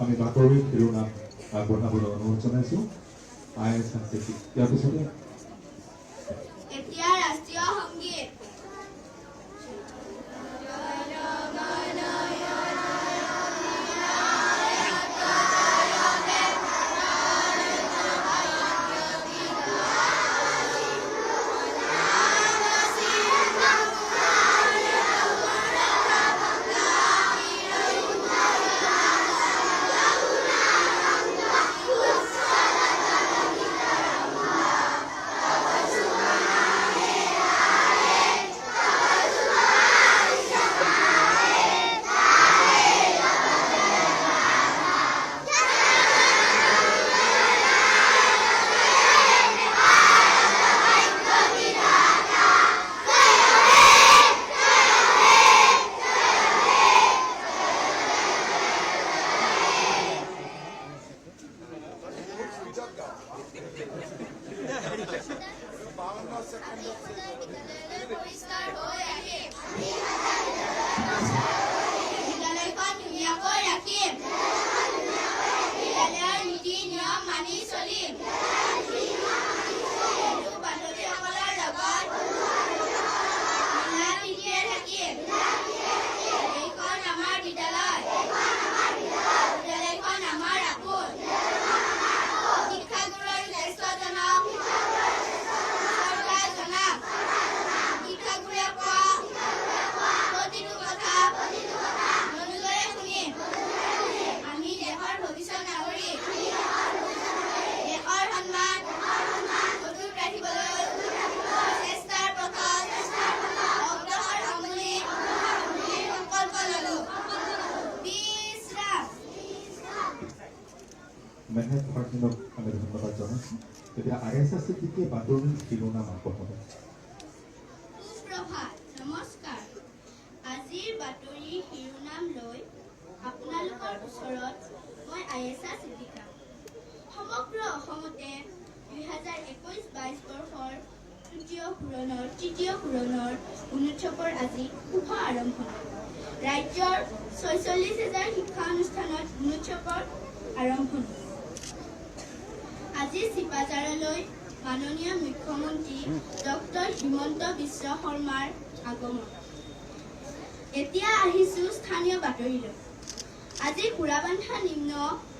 আমি বাতৰিৰ শিৰোনাম আগবঢ়াবলৈ অনুৰোধ জনাইছোঁ। ISM চিঠি ইয়াৰ পিছতে এতিয়া ৰাষ্ট্ৰীয় সংগীত। মেহনত ফাৰ্টিনক আমি ধন্যবাদ জনাইছোঁ। তেতিয়া ISM চিঠিকে বাতৰিৰ শিৰোনাম আগবঢ়াব। সুপ্ৰভাত, নমস্কাৰ। আজিৰ বাতৰিৰ শিৰোনাম লৈ আপোনালোকৰ ওচৰত মই ISM চিঠিকা। সমগ্ৰ অসমতে 2021-22 বৰ্ষৰ তৃতীয় ঘূৰণৰ গুণোৎসৱৰ আজি শুভ আৰম্ভণি। ৰাজ্যৰ 46,000 শিক্ষানুষ্ঠানত গুণোৎসৱৰ আৰম্ভণি। আজি চিপাঝাৰলৈ মাননীয় মুখ্যমন্ত্ৰী ডক্টৰ হিমন্ত বিশ্ব শৰ্মাৰ আগমন। এতিয়া আহিছোঁ স্থানীয় বাতৰিলৈ। আজি কুৰাবান্ধা নিম্ন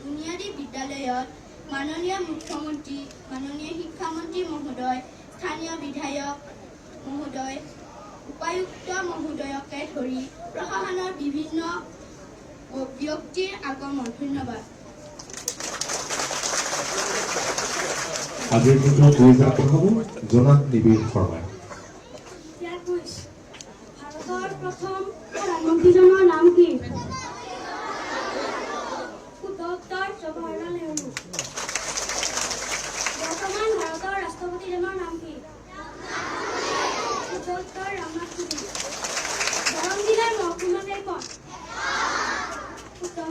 বুনিয়াদী বিদ্যালয়ত মাননীয় মুখ্যমন্ত্ৰী, মাননীয় শিক্ষামন্ত্ৰী মহোদয়, স্থানীয় বিধায়ক মহোদয়, উপায়ুক্ত মহোদয়কে ধৰি প্ৰশাসনৰ বিভিন্ন ব্যক্তিৰ আগমন। ধন্যবাদ। আজিৰ দিনটোত কুইজ আগবঢ়াব জোনাক নিবিড় শৰ্মাই। ভাৰতৰ প্ৰথম প্ৰধানমন্ত্ৰীজনৰ নাম কি? উত্তৰ জৱাহৰলাল নেহৰু। বৰ্তমান ভাৰতৰ ৰাষ্ট্ৰপতিজনৰ নাম কি? উত্তৰ ৰামনাথ কোবিন্দ। দৰং জিলাৰ মহকুমা কেইখন? উত্তৰ।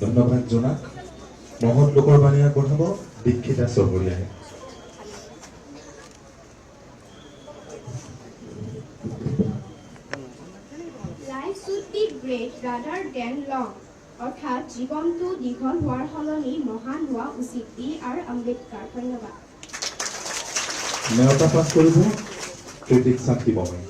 ধন্যবাদ জোনাক। মহৎ লোকৰ বাণী আগবঢ়াব দীক্ষিতা চৌধুৰীয়ে। Life should be great rather than long. অৰ্থাৎ জীৱনটো দীঘল হোৱাৰ সলনি মহান হোৱা উচিত। B.R. আম্বেদকাৰ। ধন্যবাদ। নেওতা পাঠ কৰিব কৃতিক শান্তি বমে।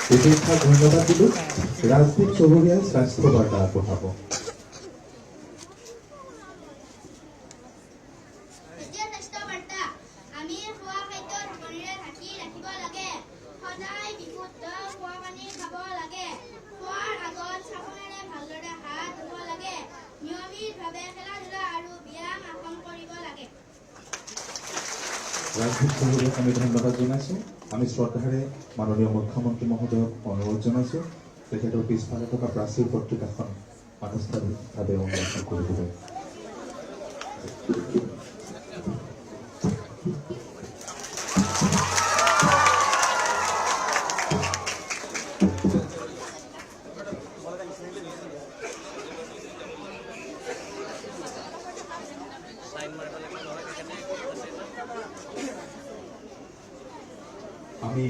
বিশেষভাৱে ধন্যবাদ দিলোঁ ৰাজদীপ চৌধুৰীয়ে স্বাস্থ্য বাৰ্তা আগবঢ়াব। ৰাজ্যিক সহযোগক আমি ধন্যবাদ জনাইছোঁ। আমি শ্ৰদ্ধাৰে মাননীয় মুখ্যমন্ত্ৰী মহোদয়ক অনুৰোধ জনাইছোঁ তেখেতৰ পিছফালে থকা প্ৰাচীৰ পত্ৰিকাখন আনুষ্ঠানিকভাৱে উন্মোচন কৰিবলৈ। আমি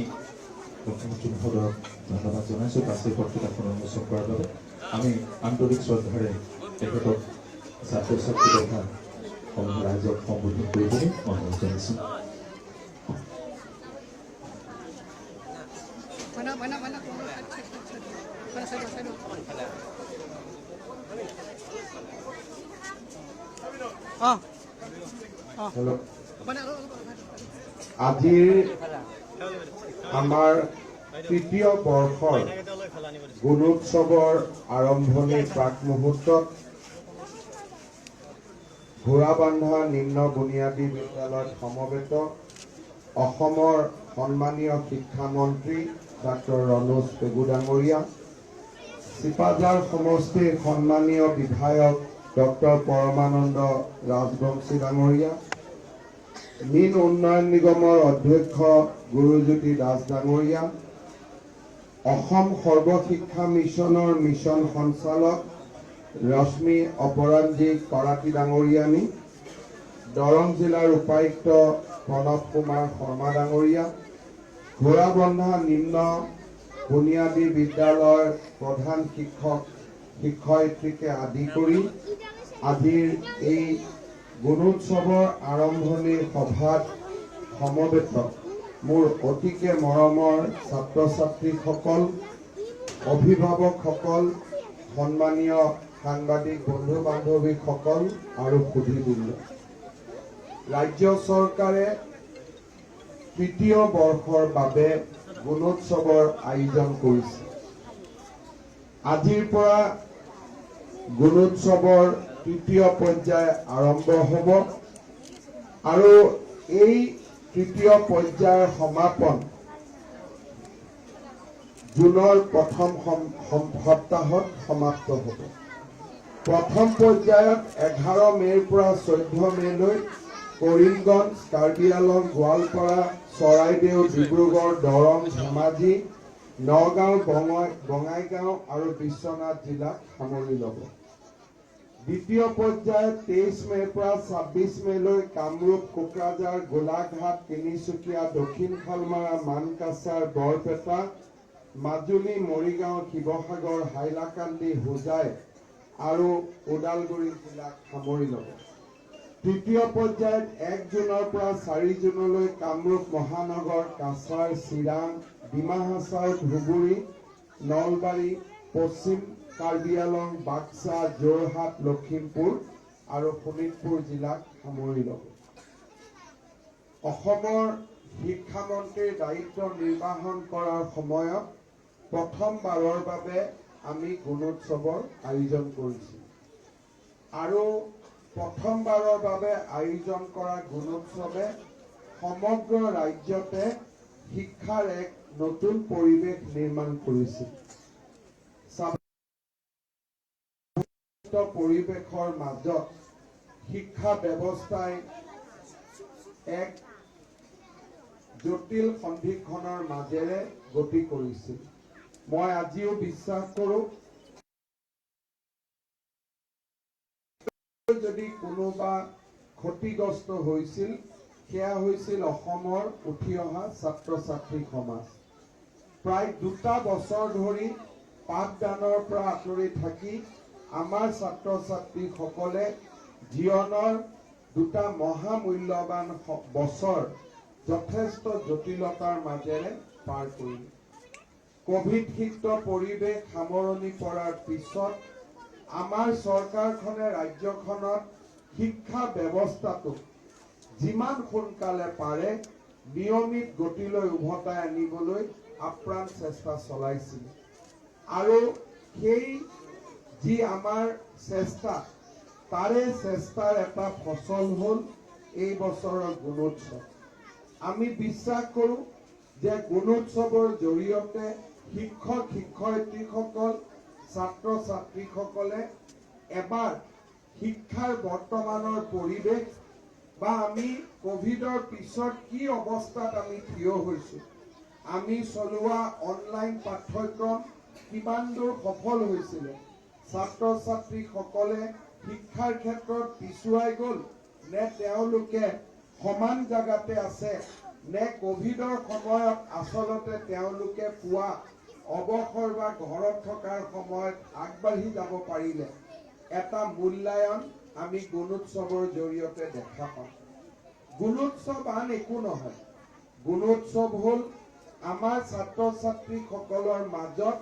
মুখ্যমন্ত্ৰী মহোদয়ক ধন্যবাদ জনাইছোঁ প্ৰাচীৰ পত্ৰিকাখন উন্মোচন কৰাৰ বাবে। আমি আন্তৰিক শ্ৰদ্ধাৰে তেখেতক ছাত্ৰ ছাত্ৰী তথা ৰাইজক সম্বোধন কৰিবলৈ অনুৰোধ জনাইছোঁ। আজিৰ আমাৰ তৃতীয় বৰ্ষৰ গুণোৎসৱৰ আৰম্ভণিৰ প্ৰাক মুহূৰ্তত ঘোঁৰাবান্ধা নিম্ন বুনিয়াদী বিদ্যালয়ত সমবেত অসমৰ সন্মানীয় শিক্ষামন্ত্ৰী ডাক্তৰ ৰণোজ পেগু ডাঙৰীয়া, চিপাঝাৰ সমষ্টিৰ সন্মানীয় বিধায়ক ডক্টৰ পৰমানন্দ ৰাজবংশী ডাঙৰীয়া, মীন উন্নয়ন নিগমৰ অধ্যক্ষ গুৰুজ্যোতি দাস ডাঙৰীয়া, অসম সৰ্বশিক্ষা মিছনৰ মিছন সঞ্চালক ৰশ্মি অপৰাঞ্জী কৰাটী ডাঙৰীয়ানী, দৰং জিলাৰ উপায়ুক্ত প্ৰণৱ কুমাৰ শৰ্মা ডাঙৰীয়া, ঘোঁৰাবন্ধা নিম্ন বুনিয়াদী বিদ্যালয়ৰ প্ৰধান শিক্ষক শিক্ষয়িত্ৰীকে আদি কৰি আজিৰ এই গুণোৎসৱৰ আৰম্ভণিৰ সভাত সমবেত মোৰ অতিকে মৰমৰ ছাত্ৰ ছাত্ৰীসকল, অভিভাৱকসকল, সন্মানীয় সাংবাদিক বন্ধু বান্ধৱীসকল আৰু সুধীবৃন্দ, ৰাজ্য চৰকাৰে তৃতীয় বৰ্ষৰ বাবে গুণোৎসৱৰ আয়োজন কৰিছে। আজিৰ পৰা গুণোৎসৱৰ তৃতীয় পৰ্যায় আৰম্ভ হ'ব আৰু এই তৃতীয় পৰ্যায়ৰ সমাপন জুনৰ প্ৰথম সপ্তাহত সমাপ্ত হ'ব। প্ৰথম পৰ্যায়ত 11 মে'ৰ পৰা 14 মে'লৈ কৰিমগঞ্জ, কাৰ্বি আংলং, গোৱালপাৰা, চৰাইদেউ, ডিব্ৰুগড়, দৰং, ধেমাজি, নগাঁও, বঙাইগাঁও আৰু বিশ্বনাথ জিলাক সামৰি ল'ব। দ্বিতীয় পৰ্যায়ত 23 মে'ৰ পৰা 26 মে'লৈ কামৰূপ, কোকৰাঝাৰ, গোলাঘাট, তিনিচুকীয়া, দক্ষিণ শালমাৰা, মানকাছাৰ, বৰপেটা, মাজুলী, মৰিগাঁও, শিৱসাগৰ, হাইলাকান্দি, হোজাই আৰু ওদালগুৰি জিলাক সামৰি ল'ব। তৃতীয় পৰ্যায়ত 1 জুনৰ পৰা 4 জুনলৈ কামৰূপ মহানগৰ, কাছাৰ, চিৰাং, ডিমা হাছাও, ধুবুৰী, নলবাৰী, পশ্চিম কাৰ্বি আংলং, বাক্সা, যোৰহাট, লখিমপুৰ আৰু শোণিতপুৰ জিলাক সামৰি ল'ব। অসমৰ শিক্ষামন্ত্ৰীৰ দায়িত্ব নিৰ্বাহন কৰাৰ সময়ত প্ৰথমবাৰৰ বাবে আমি গুণোৎসৱৰ আয়োজন কৰিছোঁ আৰু প্ৰথমবাৰৰ বাবে আয়োজন কৰা গুণোৎসৱে সমগ্ৰ ৰাজ্যতে শিক্ষাৰ এক নতুন পৰিৱেশ নিৰ্মাণ কৰিছিল। পৰিৱেশৰ মাজত শিক্ষা ব্যৱস্থাই এক জটিল সন্ধিক্ষণৰ মাজেৰে গতি কৰিছিল। মই আজিও বিশ্বাস কৰোঁ, যদি কোনোবা ক্ষতিগ্ৰস্ত হৈছিল সেয়া হৈছিল অসমৰ উঠি অহা ছাত্ৰ ছাত্ৰী সমাজ। প্ৰায় 2 বছৰ ধৰি পাঠদানৰ পৰা আঁতৰি থাকি আমাৰ ছাত্ৰ ছাত্ৰীসকলে জীৱনৰ 2টা মহামূল্যৱান বছৰ যথেষ্ট জটিলতাৰ মাজেৰে পাৰ কৰিলে। কোভিডযুক্ত পৰিৱেশ সামৰণি পৰাৰ পিছত আমাৰ চৰকাৰখনে ৰাজ্যখনত শিক্ষা ব্যৱস্থাটোক যিমান সোনকালে পাৰে নিয়মিত গতিলৈ উভতাই আনিবলৈ আপ্ৰাণ চেষ্টা চলাইছিল আৰু সেই যি আমাৰ চেষ্টা তাৰে চেষ্টাৰ এটা ফচল হ'ল এই বছৰৰ গুণোৎসৱ। আমি বিশ্বাস কৰোঁ যে গুণোৎসৱৰ জৰিয়তে শিক্ষক শিক্ষয়িত্ৰীসকল ছাত্ৰ ছাত্ৰীসকলে এবাৰ শিক্ষাৰ বৰ্তমানৰ পৰিৱেশ বা আমি কোভিডৰ পিছত কি অৱস্থাত আমি থিয় হৈছোঁ, আমি চলোৱা অনলাইন পাঠ্যক্ৰম কিমান দূৰ সফল হৈছিলে, ছাত্ৰ ছাত্ৰীসকলে শিক্ষাৰ ক্ষেত্ৰত পিছুৱাই গ'ল নে তেওঁলোকে সমান জাগাতে আছে, নে কোভিডৰ সময়ত আচলতে তেওঁলোকে পোৱা অৱসৰ বা ঘৰত থকাৰ সময়ত আগবাঢ়ি যাব পাৰিলে, এটা মূল্যায়ন আমি গুণোৎসৱৰ জৰিয়তে দেখা পাওঁ। গুণোৎসৱ আন একো নহয়, গুণোৎসৱ হ'ল আমাৰ ছাত্ৰ ছাত্ৰীসকলৰ মাজত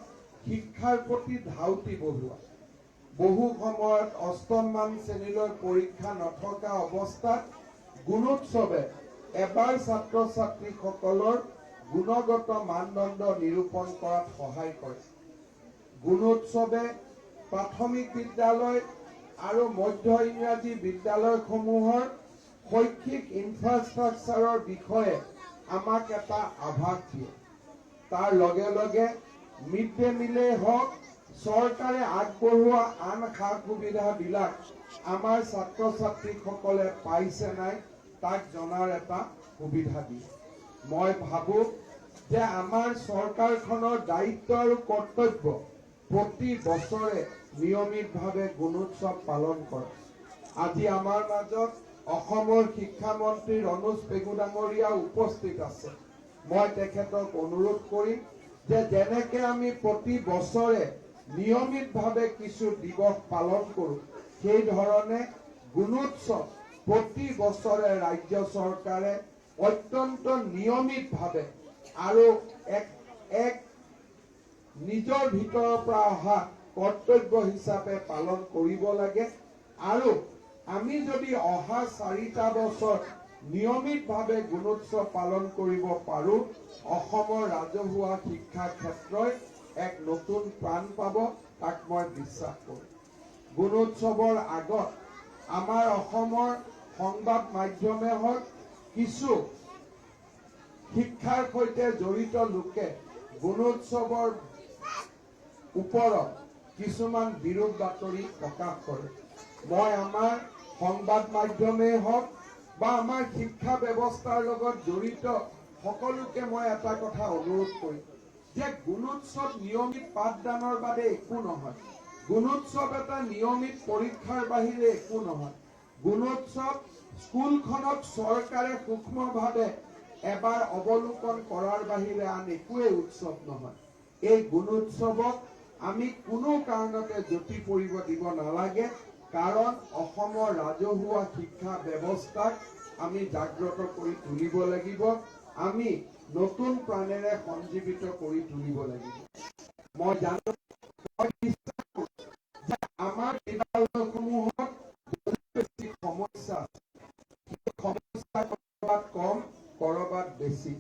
শিক্ষাৰ প্ৰতি ধাউতি বঢ়োৱা। বহু সময়ত অষ্টমমান শ্ৰেণীলৈ পৰীক্ষা নথকা অৱস্থাত গুণোৎসৱে এবাৰ ছাত্ৰ ছাত্ৰীসকলৰ গুণগত মানদণ্ড নিৰূপণ কৰাত সহায় কৰে। গুণোৎসৱে প্ৰাথমিক বিদ্যালয় আৰু মধ্য ইংৰাজী বিদ্যালয়সমূহৰ শৈক্ষিক ইনফ্ৰাষ্ট্ৰাকচাৰৰ বিষয়ে আমাক এটা আভাস দিয়ে। তাৰ লগে লগে মিড ডে মিলেই হওক, চৰকাৰে আগবঢ়োৱা আন সা সুবিধাবিলাক আমাৰ ছাত্ৰ ছাত্ৰীসকলে পাইছে নাই তাক জনাৰ এটা সুবিধা দিয়ে। মই ভাবোঁ যে আমাৰ চৰকাৰখনৰ দায়িত্ব আৰু কৰ্তব্য প্ৰতি বছৰে নিয়মিতভাৱে গুণোৎসৱ পালন কৰে। আজি আমাৰ মাজত অসমৰ শিক্ষামন্ত্ৰী ৰণোজ পেগু ডাঙৰীয়া উপস্থিত আছে। মই তেখেতক অনুৰোধ কৰিম যে যেনেকে আমি প্ৰতি বছৰে নিয়মিতভাৱে কিছু দিৱস পালন কৰোঁ, সেই ধৰণে গুণোৎসৱ প্ৰতি বছৰে ৰাজ্য চৰকাৰে অত্যন্ত নিয়মিতভাৱে আৰু এক নিজৰ ভিতৰৰ পৰা অহা কৰ্তব্য হিচাপে পালন কৰিব লাগে। আৰু আমি যদি অহা 4টা বছৰ নিয়মিতভাৱে গুণোৎসৱ পালন কৰিব পাৰোঁ, অসমৰ ৰাজহুৱা শিক্ষা ক্ষেত্ৰই এক নতুন প্ৰাণ পাব, তাক মই বিশ্বাস কৰোঁ। গুণোৎসৱৰ আগত আমাৰ অসমৰ সংবাদ মাধ্যমে হওক, কিছু শিক্ষাৰ সৈতে জড়িত লোকে গুণোৎসৱৰ ওপৰত কিছুমান বিৰোধ বাতৰি প্ৰকাশ কৰে। মই আমাৰ সংবাদ মাধ্যমেই হওক বা আমাৰ শিক্ষা ব্যৱস্থাৰ লগত জড়িত সকলোকে মই এটা কথা অনুৰোধ কৰিম যে গুণোৎসৱ নিয়মিত পাঠদানৰ বাদে একো নহয়। গুণোৎসৱ এটা নিয়মিত পৰীক্ষাৰ বাহিৰে একো নহয়। গুণোৎসৱ স্কুলখনক চৰকাৰে সূক্ষ্মভাৱে এবাৰ অৱলোকন কৰাৰ বাহিৰে আন একোৱেই উৎসৱ নহয়। এই গুণোৎসৱক আমি কোনো কাৰণতে জ্যোতি পৰিব দিব নালাগে, কাৰণ অসমৰ ৰাজহুৱা শিক্ষা ব্যৱস্থাক আমি জাগ্ৰত কৰি তুলিব লাগিব, আমি নতুন প্ৰাণেৰে সঞ্জীৱিত কৰি তুলিব লাগিব। মই জানো, মই বিশ্বাস কৰোঁ যে আমাৰ বিদ্যালয়সমূহত বেছি সমস্যা আছে। সেই সমস্যা কৰবাত কম, কৰবাত বেছি,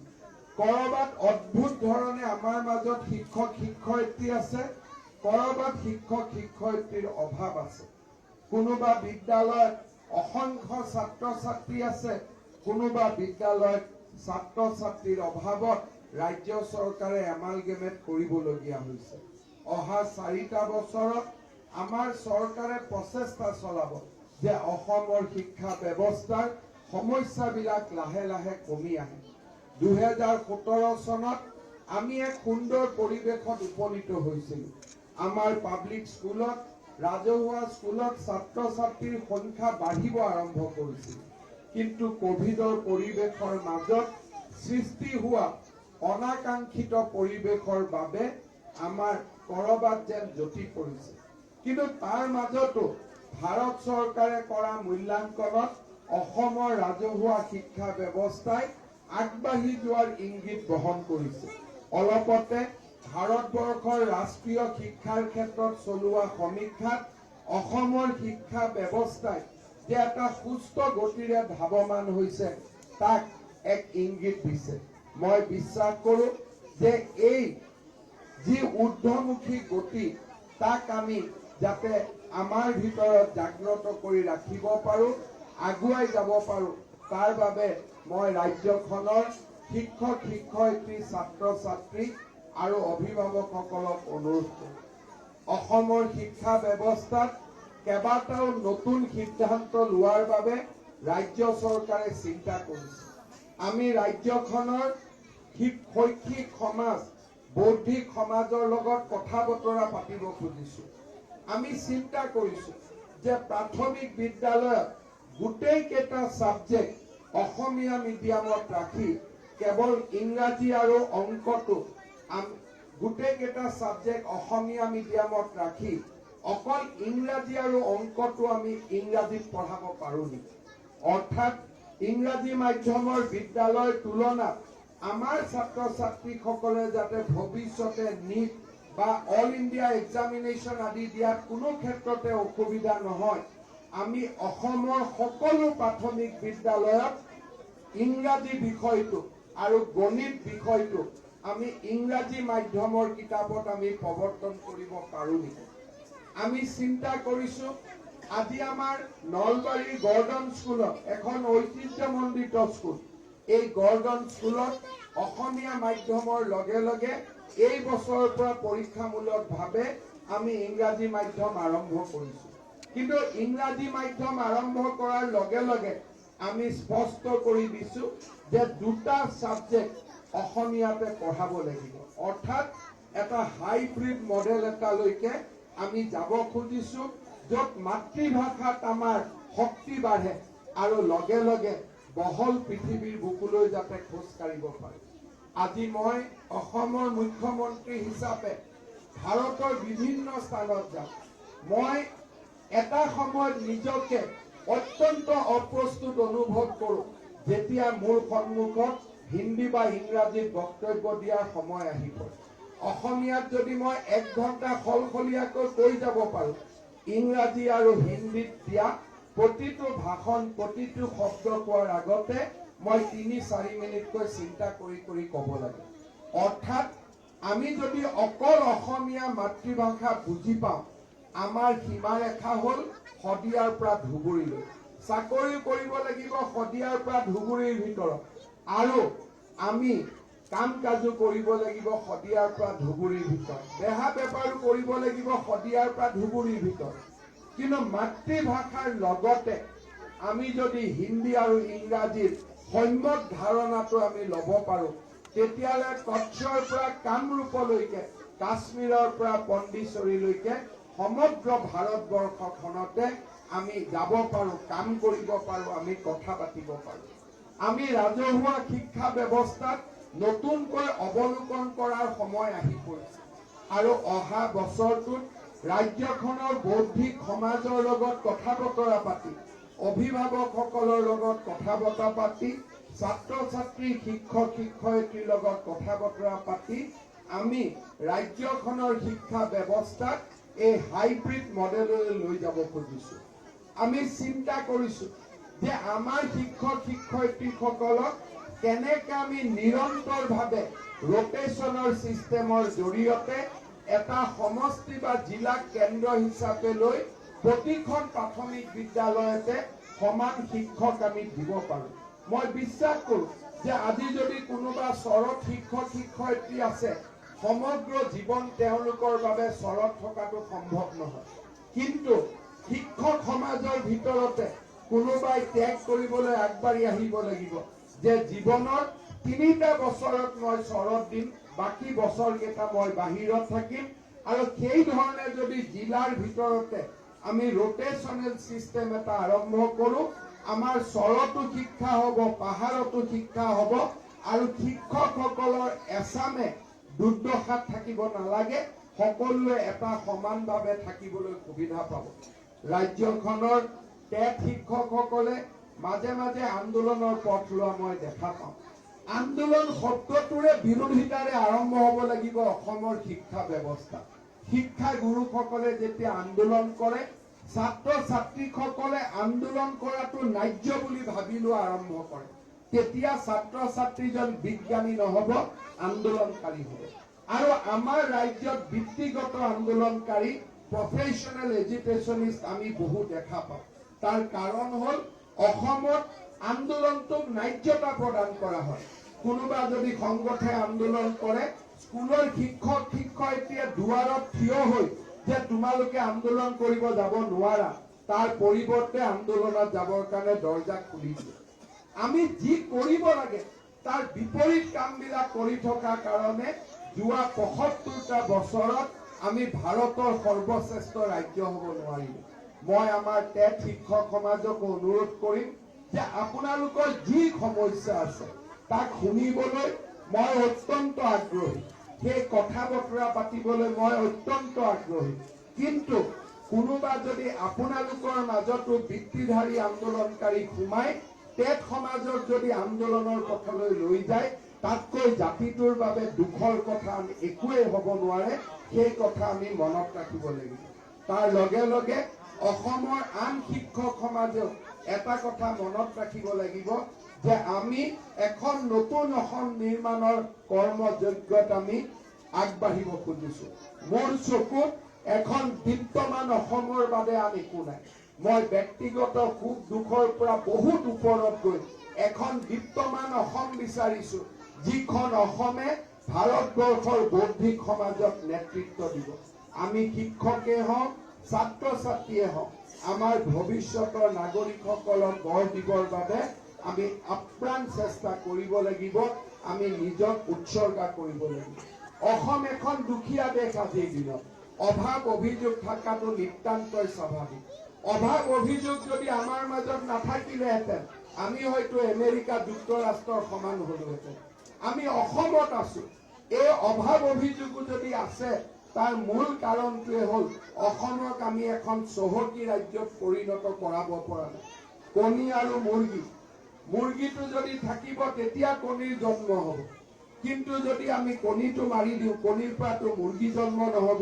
কৰবাত অদ্ভুত ধৰণে আমাৰ মাজত শিক্ষক শিক্ষয়িত্ৰী আছে, কৰবাত শিক্ষক শিক্ষয়িত্ৰীৰ অভাৱ আছে। কোনোবা বিদ্যালয়ত অসংখ্য ছাত্ৰ ছাত্ৰী আছে, কোনোবা বিদ্যালয়ত ছাত্ৰ ছাত্ৰীৰ অভাৱত ৰাজ্য চৰকাৰে এমালগেমেট কৰিবলগীয়া হৈছে। অহা 4টা বছৰত আমাৰ চৰকাৰে প্ৰচেষ্টা চলাব যে অসমৰ শিক্ষা ব্যৱস্থাৰ সমস্যাবিলাক লাহে লাহে কমি আহে। 2017 চনত আমি এক সুন্দৰ পৰিৱেশত উপনীত হৈছিলোঁ। আমাৰ পাব্লিক স্কুলত, ৰাজহুৱা স্কুলত ছাত্ৰ ছাত্ৰীৰ সংখ্যা বাঢ়িব আৰম্ভ কৰিছিল। কিন্তু কোভিডৰ পৰিৱেশৰ মাজত সৃষ্টি হোৱা অনাকাংক্ষিত পৰিৱেশৰ বাবে আমাৰ কৰবাত যেন জ্যোতি পৰিছে। কিন্তু তাৰ মাজতো ভাৰত চৰকাৰে কৰা মূল্যাংকনত অসমৰ ৰাজহুৱা শিক্ষা ব্যৱস্থাই আগবাঢ়ি যোৱাৰ ইংগিত বহন কৰিছে। অলপতে ভাৰতবৰ্ষৰ ৰাষ্ট্ৰীয় শিক্ষাৰ ক্ষেত্ৰত চলোৱা সমীক্ষাত অসমৰ শিক্ষা ব্যৱস্থাই যে এটা সুস্থ গতিৰে ধাৱমান হৈছে, তাক এক ইংগিত দিছে। মই বিশ্বাস কৰোঁ যে এই যি ঊৰ্ধ্বমুখী গতি, তাক আমি যাতে আমাৰ ভিতৰত জাগ্ৰত কৰি ৰাখিব পাৰোঁ, আগুৱাই যাব পাৰোঁ, তাৰ বাবে মই ৰাজ্যখনৰ শিক্ষক শিক্ষয়িত্ৰী ছাত্ৰ ছাত্ৰী আৰু অভিভাৱকসকলক অনুৰোধ কৰোঁ অসমৰ শিক্ষা ব্যৱস্থাত কেইবাটাও নতুন সিদ্ধান্ত লোৱাৰ বাবে ৰাজ্য চৰকাৰে চিন্তা কৰিছে আমি ৰাজ্যখনৰ শৈক্ষিক সমাজ বৌদ্ধিক সমাজৰ লগত কথা বতৰা পাতিব খুজিছোঁ আমি চিন্তা কৰিছোঁ যে প্ৰাথমিক বিদ্যালয়ত গোটেই কেইটা সাবজেক্ট অসমীয়া মিডিয়ামত ৰাখি কেৱল ইংৰাজী আৰু অংকটো গোটেই কেইটা সাবজেক্ট অসমীয়া মিডিয়ামত ৰাখি অকল ইংৰাজী আৰু অংকটো আমি ইংৰাজীত পঢ়াব পাৰোঁ নেকি অৰ্থাৎ ইংৰাজী মাধ্যমৰ বিদ্যালয়ৰ তুলনাত আমাৰ ছাত্ৰ ছাত্ৰীসকলে যাতে ভৱিষ্যতে নিট বা অল ইণ্ডিয়া এক্সামিনেশ্যন আদি দিয়াত কোনো ক্ষেত্ৰতে অসুবিধা নহয় আমি অসমৰ সকলো প্ৰাথমিক বিদ্যালয়ত ইংৰাজী বিষয়টো আৰু গণিত বিষয়টো আমি ইংৰাজী মাধ্যমৰ কিতাপত আমি প্ৰৱৰ্তন কৰিব পাৰোঁ নেকি আমি চিন্তা কৰিছোঁ আজি আমাৰ নলবাৰীৰ গৰ্ডন স্কুলত এখন ঐতিহ্যমণ্ডিত স্কুল এই গৰ্ডন স্কুলত অসমীয়া মাধ্যমৰ লগে লগে এই বছৰৰ পৰা পৰীক্ষামূলকভাৱে আমি ইংৰাজী মাধ্যম আৰম্ভ কৰিছোঁ কিন্তু ইংৰাজী মাধ্যম আৰম্ভ কৰাৰ লগে লগে আমি স্পষ্ট কৰি দিছোঁ যে দুটা সাবজেক্ট অসমীয়াতে পঢ়াব লাগিব অৰ্থাৎ এটা হাইব্ৰিড মডেল এটালৈকে আমি যাব খুজিছোঁ য'ত মাতৃভাষাত আমাৰ শক্তি বাঢ়ে আৰু লগে লগে বহল পৃথিৱীৰ বুকুলৈ যাতে খোজ কাঢ়িব পাৰে আজি মই অসমৰ মুখ্যমন্ত্ৰী হিচাপে ভাৰতৰ বিভিন্ন স্থানত যাম মই এটা সময়ত নিজকে অত্যন্ত অপ্ৰস্তুত অনুভৱ কৰোঁ যেতিয়া মোৰ সন্মুখত হিন্দী বা ইংৰাজীত বক্তব্য দিয়াৰ সময় আহিব অসমীয়াত যদি মই 1 ঘণ্টা সলসলীয়াকৈ কৈ যাব পাৰোঁ ইংৰাজী আৰু হিন্দীত দিয়া প্ৰতিটো ভাষণ প্ৰতিটো শব্দ কোৱাৰ আগতে মই 3-4 মিনিটকৈ চিন্তা কৰি ক'ব লাগে অৰ্থাৎ আমি যদি অকল অসমীয়া মাতৃভাষা বুজি পাওঁ আমাৰ সীমাৰেখা হ'ল শদিয়াৰ পৰা ধুবুৰীলৈ চাকৰি কৰিব লাগিব শদিয়াৰ পৰা ধুবুৰীৰ ভিতৰত আৰু আমি কাম কাজো কৰিব লাগিব শদিয়াৰ পৰা ধুবুৰীৰ ভিতৰত বেহা বেপাৰো কৰিব লাগিব শদিয়াৰ পৰা ধুবুৰীৰ ভিতৰত কিন্তু মাতৃভাষাৰ লগতে আমি যদি হিন্দী আৰু ইংৰাজীৰ সম্যক ধাৰণাটো আমি ল'ব পাৰোঁ তেতিয়ালে কচ্ছৰ পৰা কামৰূপলৈকে কাশ্মীৰৰ পৰা পণ্ডিচেৰীলৈকে সমগ্ৰ ভাৰতবৰ্ষখনতে আমি যাব পাৰোঁ কাম কৰিব পাৰোঁ আমি কথা পাতিব পাৰোঁ আমি ৰাজহুৱা শিক্ষা ব্যৱস্থাত নতুনকৈ অৱলোকন কৰাৰ সময় আহি পৰিছে আৰু অহা বছৰটোত ৰাজ্যখনৰ বৌদ্ধিক সমাজৰ লগত কথা বতৰা পাতি অভিভাৱকসকলৰ লগত কথা বতৰা পাতি ছাত্ৰ ছাত্ৰী শিক্ষক শিক্ষয়িত্ৰীৰ লগত কথা বতৰা পাতি আমি ৰাজ্যখনৰ শিক্ষা ব্যৱস্থাক এই হাইব্ৰিড মডেললৈ লৈ যাব খুজিছোঁ আমি চিন্তা কৰিছোঁ যে আমাৰ শিক্ষক শিক্ষয়িত্ৰীসকলক কেনেকৈ আমি নিৰন্তৰভাৱে ৰোটেশনৰ সিস্টেমৰ জৰিয়তে এটা সমষ্টি বা জিলা কেন্দ্ৰ হিচাপে লৈ প্ৰতিখন প্ৰাথমিক বিদ্যালয়তে সমান শিক্ষক আমি দিব পাৰোঁ মই বিশ্বাস কৰোঁ যে আজি যদি কোনোবা চৰত শিক্ষক শিক্ষয়িত্ৰী আছে সমগ্ৰ জীৱন তেওঁলোকৰ বাবে চৰত থকাটো সম্ভৱ নহয় কিন্তু শিক্ষক সমাজৰ ভিতৰতে কোনোবাই ত্যাগ কৰিবলৈ আগবাঢ়ি আহিব লাগিব যে জীৱনৰ 3টা বছৰত মই চৰত দিম বাকি বছৰকেইটা মই বাহিৰত থাকিম আৰু সেই ধৰণে যদি জিলাৰ ভিতৰতে আমি ৰোটেশনেল সিস্টেম এটা আৰম্ভ কৰোঁ আমাৰ চৰতো শিক্ষা হ'ব পাহাৰতো শিক্ষা হ'ব আৰু শিক্ষকসকলৰ এছামে দুৰ্দশাত থাকিব নালাগে সকলোৱে এটা সমানভাৱে থাকিবলৈ সুবিধা পাব ৰাজ্যখনৰ টেট শিক্ষকসকলে মাজে মাজে আন্দোলনৰ পথ লোৱা মই দেখা পাওঁ আন্দোলন শব্দটোৰে বিৰোধিতাৰে আৰম্ভ হ'ব লাগিব অসমৰ শিক্ষা ব্যৱস্থা শিক্ষা গুৰুসকলে যেতিয়া আন্দোলন কৰে ছাত্ৰ ছাত্ৰীসকলে আন্দোলন কৰাটো ন্যায্য বুলি ভাবি লোৱা আৰম্ভ কৰে তেতিয়া ছাত্ৰ ছাত্ৰীজন বিজ্ঞানী নহ'ব আন্দোলনকাৰী হ'ব আৰু আমাৰ ৰাজ্যত বৃত্তিগত আন্দোলনকাৰী প্ৰফেশ্যনেল এডুকেশ্যনিষ্ট আমি বহু দেখা পাওঁ তাৰ কাৰণ হ'ল অসমত আন্দোলনটোক ন্যায্যতা প্ৰদান কৰা হয়। কোনোবা যদি সংগঠে আন্দোলন কৰে, স্কুলৰ শিক্ষক শিক্ষয়িত্ৰীয়ে দুৱাৰত থিয় হৈ যে তোমালোকে আন্দোলন কৰিব যাব নোৱাৰা, তাৰ পৰিৱৰ্তে আন্দোলনত যাবৰ কাৰণে দৰ্জা খুলি দিয়ে। আমি যি কৰিব লাগে তাৰ বিপৰীত কামবিলাক কৰি থকাৰ কাৰণে যোৱা ৭৫টা বছৰত আমি ভাৰতৰ সৰ্বশ্ৰেষ্ঠ ৰাজ্য হ'ব নোৱাৰিলো। মই আমাৰ টেট শিক্ষক সমাজক অনুৰোধ কৰিম যে আপোনালোকৰ যি সমস্যা আছে তাক শুনিবলৈ মই অত্যন্ত আগ্ৰহী, সেই কথা বতৰা পাতিবলৈ মই অত্যন্ত আগ্ৰহী। কিন্তু কোনোবা যদি আপোনালোকৰ মাজতো বৃত্তিধাৰী আন্দোলনকাৰী সোমাই টেট সমাজক যদি আন্দোলনৰ পথলৈ লৈ যায়, তাতকৈ জাতিটোৰ বাবে দুখৰ কথা একোৱেই হ'ব নোৱাৰে। সেই কথা আমি মনত ৰাখিব লাগিব। তাৰ লগে লগে অসমৰ আন শিক্ষক সমাজেও এটা কথা মনত ৰাখিব লাগিব যে আমি এখন নতুন অসম নিৰ্মাণৰ কৰ্মযজ্ঞত আমি আগবাঢ়িব খুজিছো। মোৰ চকুত এখন বিত্তমান অসমৰ বাবে আন একো নাই। মই ব্যক্তিগত সুখ দুখৰ পৰা বহুত ওপৰত গৈ এখন বিত্তমান অসম বিচাৰিছো, যিখন অসমে ভাৰতবৰ্ষৰ বৌদ্ধিক সমাজক নেতৃত্ব দিব। আমি শিক্ষকে হওঁ, ছাত্ৰ ছাত্ৰীয়ে হওঁ, আমাৰ ভৱিষ্যতৰ নাগৰিকসকলক গঢ় দিবৰ বাবে আমি আপ্ৰাণ চেষ্টা কৰিব লাগিব। আমি নিজক উৎসৰ্গা কৰিব লাগিব। অসম এখন দুখীয়া দেশ। আজিৰ দিনত অভাৱ অভিযোগ থকাটো নিতান্তই স্বাভাৱিক। অভাৱ অভিযোগ যদি আমাৰ মাজত নাথাকিলেহেঁতেন আমি হয়তো আমেৰিকা যুক্তৰাষ্ট্ৰৰ সমান হলোহেঁতেন। আমি অসমত আছো, এই অভাৱ অভিযোগো যদি আছে তাৰ মূল কাৰণটোৱে হ'ল অসমক আমি এখন চহকী ৰাজ্যত পৰিণত কৰাব পৰা নাই। কণী আৰু মুৰ্গীটো যদি থাকিব তেতিয়া কণীৰ জন্ম হ'ব, কিন্তু যদি আমি কণীটো মাৰি দিওঁ কণীৰ পৰাতো মুৰ্গী জন্ম নহ'ব।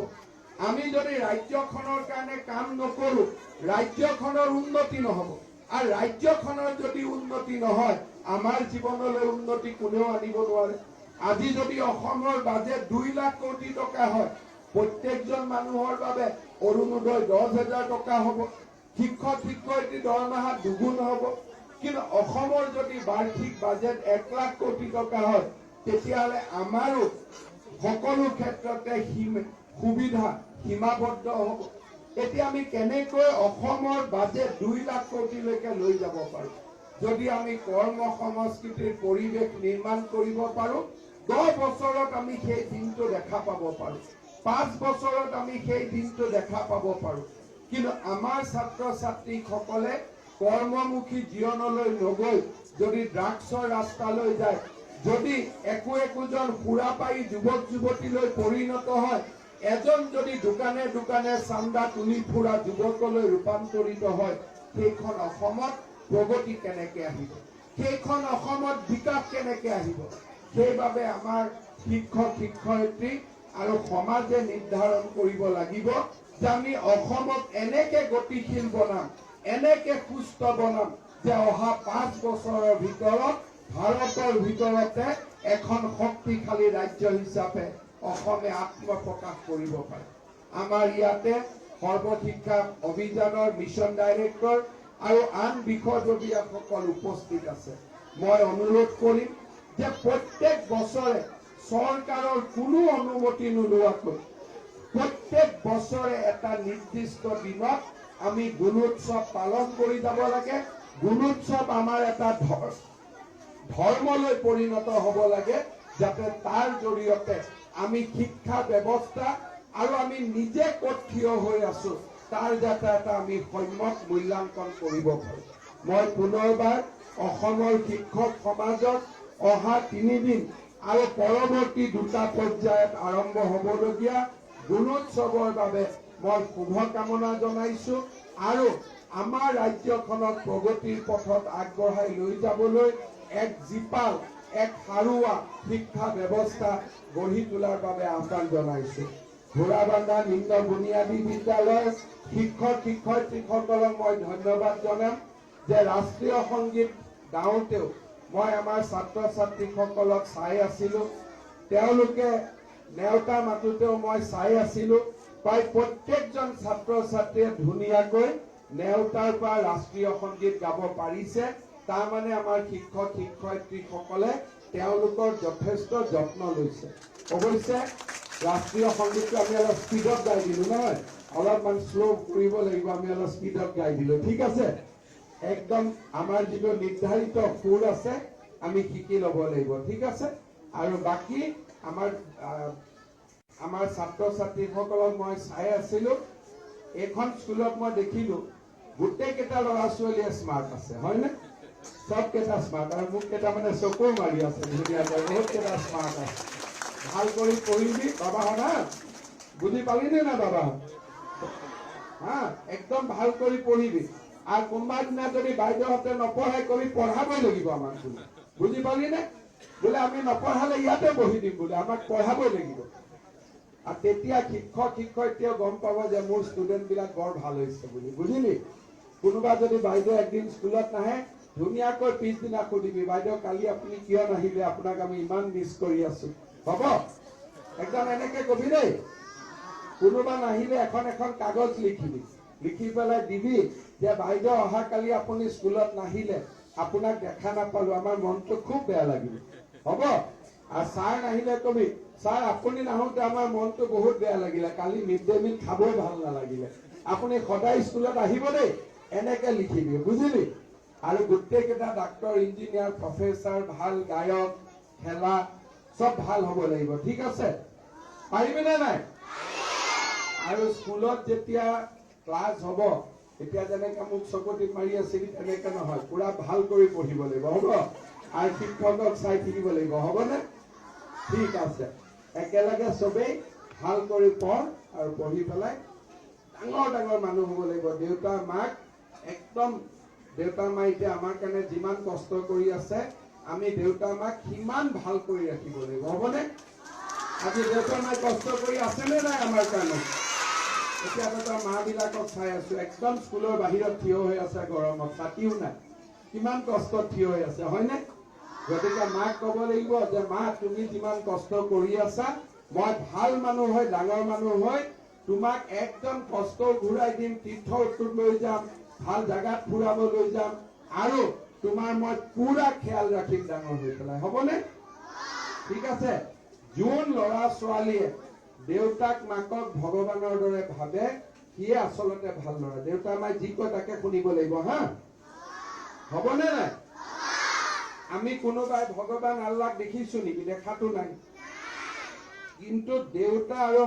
আমি যদি ৰাজ্যখনৰ কাৰণে কাম নকৰো ৰাজ্যখনৰ উন্নতি নহ'ব, আৰু ৰাজ্যখনৰ যদি উন্নতি নহয় আমাৰ জীৱনলৈ উন্নতি কোনেও আনিব নোৱাৰে। আজি যদি অসমৰ বাজেট ২ লাখ কোটি টকা হয়, প্ৰত্যেকজন মানুহৰ বাবে অৰুণোদয় ১০,০০০ টকা হ'ব, শিক্ষক শিক্ষয়িত্ৰী দৰমহা দুগুণ হ'ব। কিন্তু অসমৰ যদি বাৰ্ষিক বাজেট ১ লাখ কোটি টকা হয় তেতিয়াহ'লে আমাৰো সকলো ক্ষেত্ৰতে সুবিধা সীমাবদ্ধ হ'ব। এতিয়া আমি কেনেকৈ অসমৰ বাজেট ২ লাখ কোটিলৈকে লৈ যাব পাৰোঁ? যদি আমি কৰ্ম সংস্কৃতিৰ পৰিৱেশ নিৰ্মাণ কৰিব পাৰোঁ, ১০ বছৰত আমি সেই দিনটো দেখা পাব পাৰোঁ, ৫ বছৰত আমি সেই দিনটো দেখা পাব পাৰোঁ। কিন্তু আমাৰ ছাত্ৰ ছাত্ৰীসকলে কৰ্মমুখী জীৱনলৈ নগৈ যদি ড্ৰাগছৰ ৰাস্তালৈ যায়, যদি একোজন সুৰাপায়ী যুৱক যুৱতীলৈ পৰিণত হয়, এজন যদি দোকানে দোকানে চান্দা তুলি ফুৰা যুৱকলৈ ৰূপান্তৰিত হয়, সেইখন অসমত প্ৰগতি কেনেকে আহিব? সেইখন অসমত বিকাশ কেনেকে আহিব? সেইবাবে আমাৰ শিক্ষক শিক্ষয়িত্ৰী আৰু সমাজে নিৰ্ধাৰণ কৰিব লাগিব যে আমি অসমক এনেকে গতিশীল বনাম, এনেকে সুস্থ বনাম যে অহা ৫ বছৰৰ ভিতৰত ভাৰতৰ ভিতৰতে এখন শক্তিশালী ৰাজ্য হিচাপে অসমে আত্মপ্ৰকাশ কৰিব পাৰে। আমাৰ ইয়াতে সৰ্বশিক্ষা অভিযানৰ মিছন ডাইৰেক্টৰ আৰু আন বিষয়ববীয়াসকল উপস্থিত আছে। মই অনুৰোধ কৰিম যে প্ৰত্যেক বছৰে চৰকাৰৰ কোনো অনুমতি নোলোৱাকৈ প্ৰত্যেক বছৰে এটা নিৰ্দিষ্ট দিনত আমি গুণোৎসৱ পালন কৰি যাব লাগে। গুণোৎসৱ আমাৰ এটা ধৰ্মলৈ পৰিণত হ'ব লাগে, যাতে তাৰ জৰিয়তে আমি শিক্ষা ব্যৱস্থা আৰু আমি নিজে ক'ত থিয় হৈ আছো তাৰ যাতে এটা আমি সম্যক মূল্যাংকন কৰিব পাৰোঁ। মই পুনৰবাৰ অসমৰ শিক্ষক সমাজক অহা ৩ দিন আৰু পৰৱৰ্তী ২টা পৰ্যায়ত আৰম্ভ হ'বলগীয়া গুণোৎসৱৰ বাবে মই শুভকামনা জনাইছো আৰু আমাৰ ৰাজ্যখনক প্ৰগতিৰ পথত আগবঢ়াই লৈ যাবলৈ এক জীপাল, এক সাৰুৱা শিক্ষা ব্যৱস্থা গঢ়ি তোলাৰ বাবে আহ্বান জনাইছো। ঘোৰাবান্ধা নিম্ন বুনিয়াদী বিদ্যালয়ৰ শিক্ষক শিক্ষয়িত্ৰীসকলক মই ধন্যবাদ জনাম যে ৰাষ্ট্ৰীয় সংগীত গাওঁতেও মই আমাৰ ছাত্ৰ ছাত্ৰীসকলক চাই আছিলো, তেওঁলোকে নেওতা মাতোতেও মই চাই আছিলো। প্ৰায় প্ৰত্যেকজন ছাত্ৰ ছাত্ৰীয়ে ধুনীয়াকৈ নেওতাৰ পৰা ৰাষ্ট্ৰীয় সংগীত গাব পাৰিছে। তাৰ মানে আমাৰ শিক্ষক শিক্ষয়িত্ৰীসকলে তেওঁলোকৰ যথেষ্ট যত্ন লৈছে। অৱশ্যে ৰাষ্ট্ৰীয় সংগীতটো আমি অলপ স্পীডত গাই দিলো নহয়, অলপমান শ্ল' কৰিব লাগিব, আমি অলপ স্পীডত গাই দিলো, ঠিক আছে। একদম আমাৰ যিটো নিৰ্ধাৰিত সুৰ আছে আমি শিকি ল'ব লাগিব, ঠিক আছে। আৰু বাকী আমাৰ ছাত্ৰ ছাত্ৰীসকলক মই চাই আছিলো, এইখন স্কুলত মই দেখিলো গোটেইকেইটা ল'ৰা ছোৱালীয়ে স্মাৰ্ট আছে, হয়নে? সবকেইটা স্মাৰ্ট, আৰু মোক কেইটা মানে চকু মাৰি আছে ধুনীয়াকৈ, বহুত কেইটা স্মাৰ্ট আছে। ভাল কৰি পঢ়িবি বাবাহঁত, হা বুজি পালি নে না বাবাহঁত? হা একদম ভাল কৰি পঢ়িবি। আৰু কোনোবা দিনা যদি বাইদেউহঁতে নপঢ়ে কবি পঢ়াবই লাগিব আমাক বোলে, বুজি পালি নে? বোলে আমি নপঢ়ালে ইয়াতে বহি দিম বোলে, আমাক পঢ়াবই লাগিব। আৰু তেতিয়া শিক্ষক শিক্ষয়িত্ৰীয়ে গম পাব যে মোৰ ষ্টুডেণ্ট বিলাক বৰ ভাল হৈছে বুলি, বুজিলি? কোনোবা যদি বাইদেউ একদিন স্কুলত নাহে, ধুনীয়াকৈ পিছদিনা সুধিবি, বাইদেউ কালি আপুনি কিয় নাহিলে, আপোনাক আমি ইমান মিছ কৰি আছো, হ'ব? একদম এনেকে কবি দেই। কোনোবা নাহিলে এখন এখন কাগজ লিখিবি, লিখি পেলাই দিবি যে বাইদেউ অহাকালি আপুনি স্কুলত নাহিলে, আপোনাক দেখা নাপালো, আমাৰ মনটো খুব বেয়া লাগিল, হ'ব? আৰু ছাৰ নাহিলে কবি, ছাৰ আপুনি নাহোতে আমাৰ মনটো বহুত বেয়া লাগিলে, কালি মিড ডে মিল খাবই ভাল নালাগিলে, আপুনি সদায় স্কুলত আহিব দেই, এনেকে লিখিবি, বুজিলি? আৰু গোটেইকেইটা ডাক্তৰ ইঞ্জিনিয়াৰ প্ৰফেচাৰ ভাল গায়ক খেলা সব ভাল হ'ব লাগিব, ঠিক আছে? পাৰিবিনে নাই? আৰু স্কুলত যেতিয়া ক্লাছ হ'ব, এতিয়া যেনেকে মোক চকুটি মাৰি আছিল তেনেকে নহয়, পুৰা ভাল কৰি পঢ়িব লাগিব, হ'ব? আৰু শিক্ষকক চাই থাকিব লাগিব, হ'বনে? ঠিক আছে, একেলগে চবেই ভাল কৰি পঢ়, আৰু পঢ়ি পেলাই ডাঙৰ ডাঙৰ মানুহ হ'ব লাগিব। দেউতা মাক একদম, দেউতা মাই এতিয়া আমাৰ কাৰণে যিমান কষ্ট কৰি আছে, আমি দেউতা মাক সিমান ভাল কৰি ৰাখিব লাগিব, হ'বনে? আজি দেউতা মাই কষ্ট কৰি আছেনে নাই আমাৰ কাৰণে? এতিয়া তই মা বিলাকক চাই আছো, একদম স্কুলৰ বাহিৰত থিয় হৈ আছে গৰমত, ছাতিও নাই, কিমান কষ্টত থিয় হৈ আছে, হয়নে? গতিকে মাক ক'ব লাগিব যে মা তুমি যিমান কষ্ট কৰি আছা, মই ভাল মানুহ হৈ ডাঙৰ মানুহ হৈ তোমাক একদম কষ্ট ঘূৰাই দিম, তীৰ্থত লৈ যাম, ভাল জাগাত ফুৰাব লৈ যাম, আৰু তোমাৰ মই পুৰা খেয়াল ৰাখিম ডাঙৰ হৈ পেলাই, হ'বনে? ঠিক আছে। যোন ল'ৰা ছোৱালীয়ে দেউতাক মাকক ভগৱানৰ দৰে ভাবে, সিয়ে আচলতে ভাল ল'ৰা। দেউতা মাই যি কয় তাকে শুনিব লাগিব, হা? হ'বনে নাই? আমি কোনোবাই ভগৱান আল্লাহক দেখিছো নেকি? দেখাতো নাই। কিন্তু দেউতা আৰু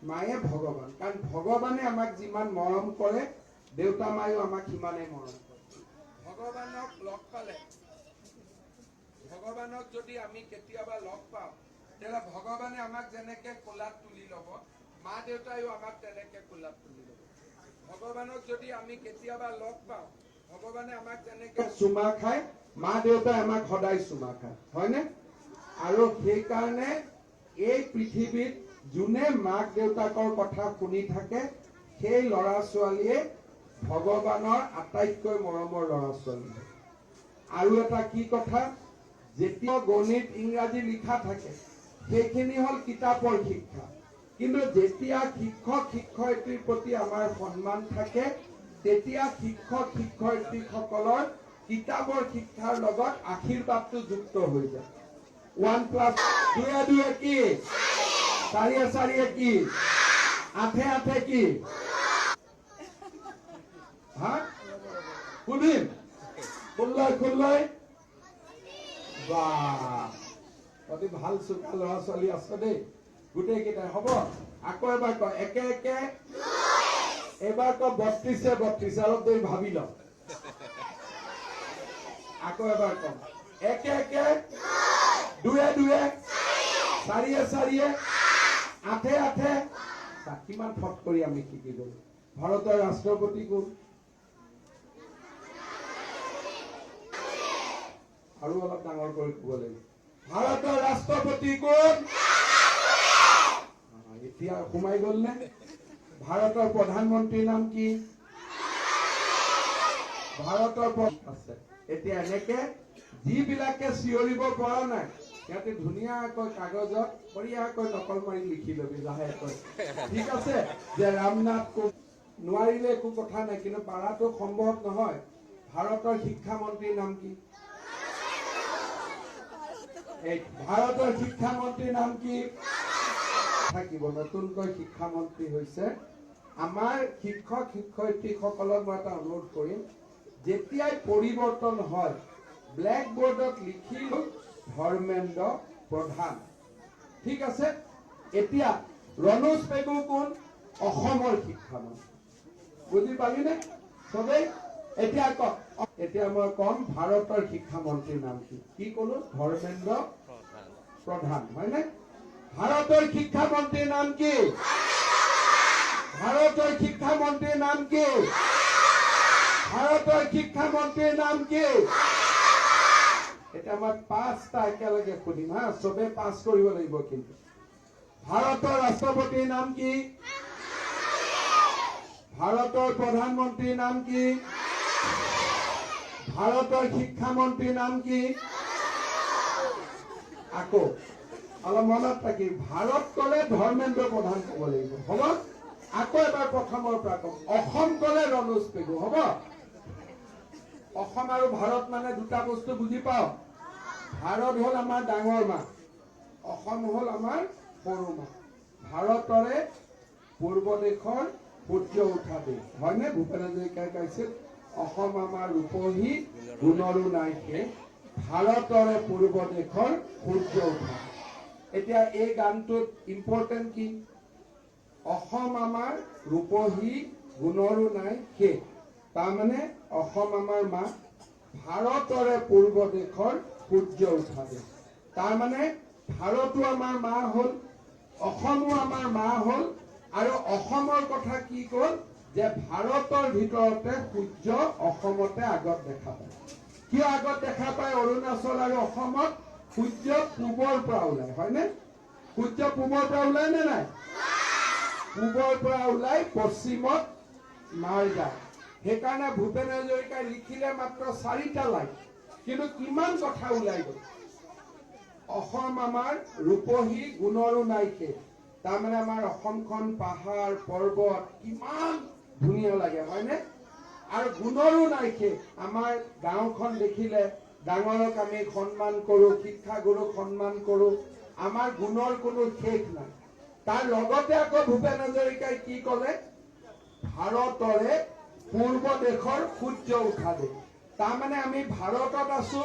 মায়ে ভগৱান, কাৰণ ভগৱানে আমাক যিমান মৰম কৰে, দেউতা মায়েও আমাক সিমানেই মৰম কৰে। ভগৱানক লগ পালে, ভগৱানক যদি আমি কেতিয়াবা লগ পাওঁ, তেতিয়াহ'লে ভগৱানে আমাক যেনেকে কোলাত তুলি ল'ব, মা দেউতাইও আমাক তেনেকে কোলাত তুলি ল'ব। ভগৱানক যদি আমি কেতিয়াবা লগ পাওঁ, ভগৱানে আমাক যেনেকে চুমা খায়, মা দেউতাই আমাক সদায় চুমা খায়, হয়নে? আৰু সেইকাৰণে এই পৃথিৱীত যোনে মাক দেউতাকৰ কথা শুনি থাকে, সেই ল'ৰা ছোৱালীয়ে ভগৱানৰ আটাইতকৈ মৰমৰ ল'ৰা ছোৱালী। আৰু এটা কি কথা, যেতিয়া গণিত ইংৰাজী লিখা থাকে সেইখিনি হ'ল কিতাপৰ শিক্ষা, কিন্তু যেতিয়া শিক্ষক শিক্ষয়িত্ৰীৰ প্ৰতি আমাৰ সন্মান থাকে, তেতিয়া শিক্ষক শিক্ষয়িত্ৰীসকলৰ কিতাপৰ শিক্ষাৰ লগত আশীৰ্বাদটো যুক্ত হৈ যায়। 1 + 2 কি? 4 4 কি? 8 8 কি? হা? শুনিম 16 16 বাহ, অতি ভাল চোকা ল'ৰা ছোৱালী আছে দেই গোটেইকেইটাই, হ'ব? আকৌ এবাৰ কয়, একে একে, এবাৰ কয় 32 32, অলপ দেৰি ভাবি লওঁ। আকৌ এবাৰ কম, একে একে, 2 2, 4 4, 8 8। কিমান ফট কৰি আমি শিকি গলো। ভাৰতৰ ৰাষ্ট্ৰপতি কোন? আৰু অলপ ডাঙৰ কৰি ক'ব লাগিব, ভাৰতৰ ৰাষ্ট্ৰপতি কোন? এতিয়া সোমাই গল নে? ভাৰতৰ প্ৰধানমন্ত্ৰীৰ নাম কি? ভাৰতৰ আছে। এতিয়া এনেকে যিবিলাকে চিঞৰিব পৰা নাই, সিহঁতে ধুনীয়াকৈ কাগজত বঢ়িয়াকৈ নকল মাৰি লিখি লবি লাহেকৈ, ঠিক আছে? যে ৰামনাথ নোৱাৰিলে একো কথা নাই, কিন্তু পাৰাটো সম্ভৱ নহয়। ভাৰতৰ শিক্ষামন্ত্ৰীৰ নাম কি? ভাৰতৰ শিক্ষামন্ত্ৰীৰ নাম কি? থাকিব। নতুনকৈ শিক্ষামন্ত্ৰী হৈছে আমাৰ শিক্ষক শিক্ষয়িত্ৰীসকলক মই এটা অনুৰোধ কৰিম, যেতিয়াই পৰিৱৰ্তন হয় ব্লেক বোৰ্ডত লিখিল ধৰ্মেন্দ্ৰ প্ৰধান। ঠিক আছে। এতিয়া ৰণোজ পেগু কোন? অসমৰ শিক্ষামন্ত্ৰী। বুজি পালিনে চবেই? এতিয়া মই কম ভাৰতৰ শিক্ষামন্ত্ৰীৰ নাম কি? কি কলো? ধৰ্মেন্দ্ৰ প্ৰধান, হয়নে? ভাৰতৰ শিক্ষামন্ত্ৰীৰ নাম কি? ভাৰতৰ শিক্ষামন্ত্ৰীৰ নাম কি? ভাৰতৰ শিক্ষামন্ত্ৰীৰ নাম কি? এতিয়া মই 5টা একেলগে সুধিম হা, চবে পাছ কৰিব লাগিব কিন্তু। ভাৰতৰ ৰাষ্ট্ৰপতিৰ নাম কি? ভাৰতৰ প্ৰধানমন্ত্ৰীৰ নাম কি? ভাৰতৰ শিক্ষামন্ত্ৰীৰ নাম কি? আকৌ অলপ মনত ৰাখি, ভাৰত কলে ধৰ্মেন্দ্ৰ প্ৰধান কব লাগিব, হব? আকৌ এবাৰ প্ৰথমৰ পৰা কম। অসম কলে ৰণোজ পেগু, হব? অসম আৰু ভাৰত মানে দুটা বস্তু বুজি পাও। ভাৰত হল আমাৰ ডাঙৰ মা, অসম হল আমাৰ সৰু মা। ভাৰতৰে পূৰ্ব দেশৰ সূৰ্য উঠা দেশ, হয়নে? ভূপেন হাজৰিকাই গাইছিল, অসম আমাৰ ৰূপহী গুণৰো নাই শেষ, ভাৰতৰে পূৰ্ব দেশৰ সূৰ্য উঠা। এতিয়া এই গানটোত ইম্পৰ্টেণ্ট কি? অসম আমাৰ ৰূপহী গুণৰো নাই শেষ, তাৰমানে অসম আমাৰ মা, ভাৰতৰে পূৰ্ব দেশৰ সূৰ্য উঠা দেশ। তাৰমানে ভাৰতো আমাৰ মা হল, অসমো আমাৰ মা হল, আৰু অসমৰ কথা কি কল? যে ভাৰতৰ ভিতৰতে সূৰ্য অসমতে আগত দেখা পায়। কিয় আগত দেখা পায়? অৰুণাচল আৰু অসমত সূৰ্য পূবৰ পৰা ওলাই, হয়নে? সূৰ্য পূবৰ পৰা ওলাই নে নাই? পূবৰ পৰা ওলাই পশ্চিমত মাৰ যায়। সেইকাৰণে ভূপেন হাজৰিকাই লিখিলে মাত্ৰ 4টা লাইন, কিন্তু কিমান কথা ওলাই গল। অসম আমাৰ ৰূপহী গুণৰো নাই শেষ, তাৰমানে আমাৰ অসমখন পাহাৰ পৰ্বত কিমান ধুনীয়া লাগে, হয়নে? আৰু গুণৰো নাই শেষ, আমাৰ গাঁওখন দেখিলে ডাঙৰক আমি সন্মান কৰো, শিক্ষাগুৰুক সন্মান কৰো, আমাৰ গুণৰ কোনো শেষ নাই। তাৰ লগতে আকৌ ভূপেন হাজৰিকাই কি কলে? ভাৰতৰে পূৰ্ব দেশৰ সূৰ্য উঠা দেশ। তাৰমানে আমি ভাৰতত আছো,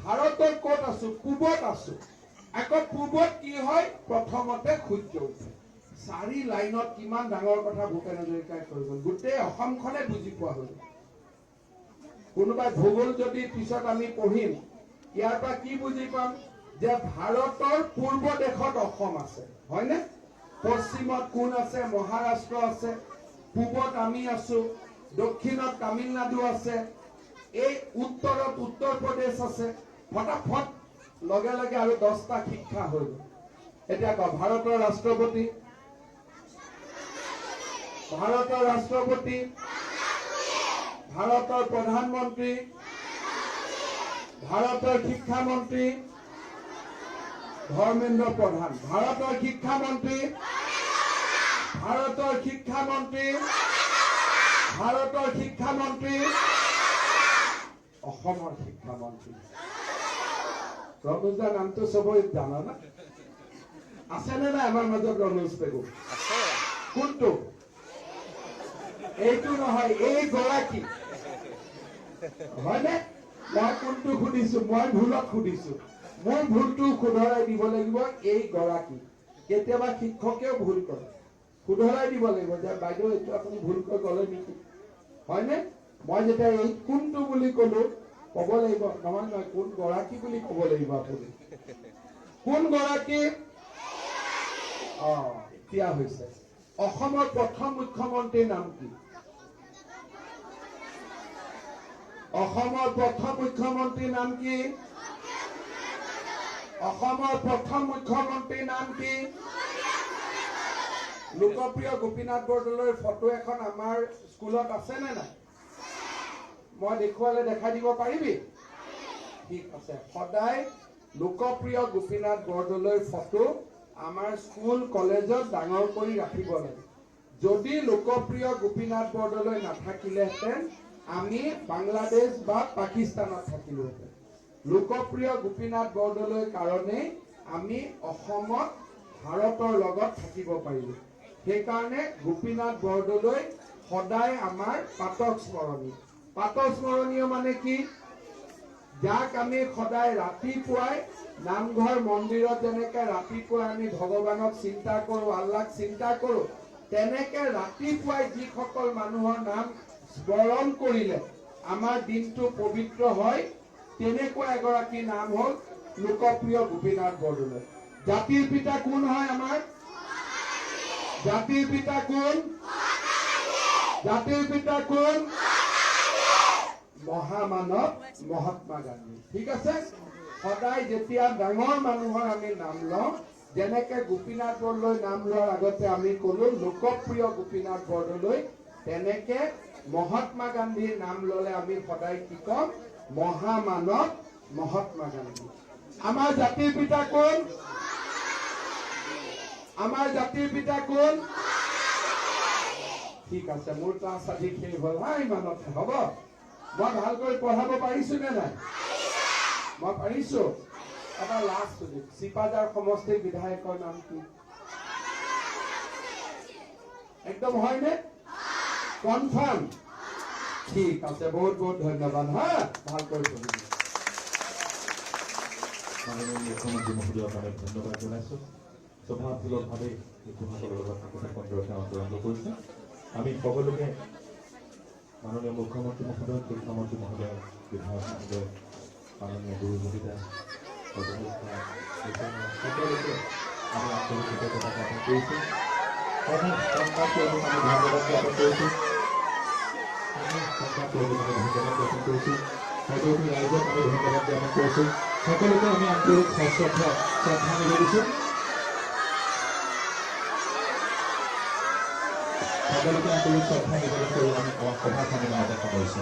ভাৰতৰ ক'ত আছো? পূবত আছো। আকৌ পূবত কি হয়? প্ৰথমতে সূৰ্য উঠে। 4 লাইনত কিমান ডাঙৰ কথা ভূপেন হাজৰিকাই কৈ গল, গোটেই অসমখনে বুজি পোৱা হল। কোনোবাই ভূগোল যদি পিছত আমি পঢ়িম, ইয়াৰ পৰা কি বুজি পাম? যে ভাৰতৰ পূৰ্ব দেশত অসম আছে, হয়নে? পশ্চিমত কোন আছে? মহাৰাষ্ট্ৰ আছে, পূবত আমি আছো, দক্ষিণত তামিলনাডু আছে, এই উত্তৰত উত্তৰ প্ৰদেশ আছে। ফটাফট লগে লগে আৰু 10টা শিক্ষা হৈ গল। এতিয়া কওক, ভাৰতৰ ৰাষ্ট্ৰপতি, ভাৰতৰ ৰাষ্ট্ৰপতি, ভাৰতৰ প্ৰধানমন্ত্ৰী, ভাৰতৰ শিক্ষামন্ত্ৰী ধৰ্মেন্দ্ৰ প্ৰধান, ভাৰতৰ শিক্ষামন্ত্ৰী, ভাৰতৰ শিক্ষামন্ত্ৰী, ভাৰতৰ শিক্ষামন্ত্ৰী, অসমৰ শিক্ষামন্ত্ৰী। ৰণোজদাৰ নামটো চবৰে জানা না? আছেনে নাই আমাৰ মাজত ৰণোজ পেগু? কোনটো? এইটো নহয়, এই গৰাকী, হয়নে? মই কোনটো সুধিছো? মই ভুলত সুধিছো, মোৰ ভুলটো শুধৰাই দিব লাগিব। এই গৰাকী। কেতিয়াবা শিক্ষকেও ভুল কৰে, শুধৰাই দিব লাগিব যে বাইদেউ এইটো আপুনি ভুলকৈ গলে নেকি, হয়নে? মই যেতিয়া এই কোনটো বুলি কলো কব লাগিব, নহয় নহয়, কোন গৰাকী বুলি কব লাগিব। আপুনি কোন গৰাকী? এতিয়া হৈছে অসমৰ প্ৰথম মুখ্যমন্ত্ৰীৰ নাম কি? অসমৰ প্ৰথম মুখ্যমন্ত্ৰীৰ নাম কি? অসমৰ প্ৰথম মুখ্যমন্ত্ৰীৰ নাম কি? লোকপ্ৰিয় গোপীনাথ বৰদলৈৰ ফটো এখন আমাৰ স্কুলত আছে নে নাই? মই দেখুৱালে দেখাই দিব পাৰিবি? ঠিক আছে। সদায় লোকপ্ৰিয় গোপীনাথ বৰদলৈৰ ফটো আমাৰ স্কুল কলেজত ডাঙৰ কৰি ৰাখিব লাগে। যদি লোকপ্ৰিয় গোপীনাথ বৰদলৈ নাথাকিলেহেঁতেন আমি বাংলাদেশ বা পাকিস্তানত থাকিলোহেঁতেন লোকপ্ৰিয় গোপীনাথ বৰদলৈৰ কাৰণে আমি অসমত ভাৰতৰ লগত থাকিব পাৰিলো সেইকাৰণে গোপীনাথ বৰদলৈ সদায় আমাৰ পাতক স্মৰণীয় মানে কি যাক আমি সদায় ৰাতিপুৱাই নামঘৰ মন্দিৰত যেনেকে ৰাতিপুৱাই আমি ভগৱানক চিন্তা কৰো আল্লাহক চিন্তা কৰো তেনেকে ৰাতিপুৱাই যিসকল মানুহৰ নাম স্মৰণ কৰিলে আমাৰ দিনটো পবিত্ৰ হয় তেনেকুৱা এগৰাকী নাম হ'ল লোকপ্ৰিয় গোপীনাথ বৰদলৈ জাতিৰ পিতা কোন হয় আমাৰ জাতিৰ পিতা কোন মহামানৱ মহাত্মা গান্ধী ঠিক আছে সদায় যেতিয়া ডাঙৰ মানুহৰ আমি নাম লওঁ যেনেকে গোপীনাথ বৰদলৈ নাম লোৱাৰ আগতে আমি কলো লোকপ্ৰিয় গোপীনাথ বৰদলৈ তেনেকে মহাত্মা গান্ধীৰ নাম ললে আমি সদায় কি কম মহামানৱ মহাত্মা গান্ধী আমাৰ জাতিৰ পিতা কোন ঠিক আছে মোৰ ক্লাছ আজি শেষ হ'ল ইমানতে হ'ব মই ভালকৈ পঢ়াব পাৰিছো নে নাই মই পাৰিছো এটা লাষ্ট সুযোগ চিপাজাৰ সমষ্টিৰ বিধায়কৰ নাম কি একদম হয়নে কনফাৰ্ম ঠিক আছে বহুত বহুত ধন্যবাদ ভালকৈ পঢ়িব মাননীয় মুখ্যমন্ত্ৰী মহোদয়ক আমি ধন্যবাদ জনাইছো স্বভাৱসুলভভাৱে শিশুসকলৰ লগত কথা আন্দোলন কৰিছে আমি সকলোকে মাননীয় মুখ্যমন্ত্ৰী মহোদয় শিক্ষামন্ত্ৰী মহোদয় বিধায়ক মহোদয় মাননীয় গুৰুজনী দাস সকলোকে আমি আন্তৰিক কথা জ্ঞাপন কৰিছো সকলোকে ৰাইজক আমি ধন্যবাদ জ্ঞাপন কৰিছো সকলোকে আমি আন্তৰিক শ্ৰদ্ধা নিবেদিছো সকলোকে আন্তৰিক শ্ৰদ্ধা নিবেদন কৰি আমি সভাখন ইমানতে সামৰিছো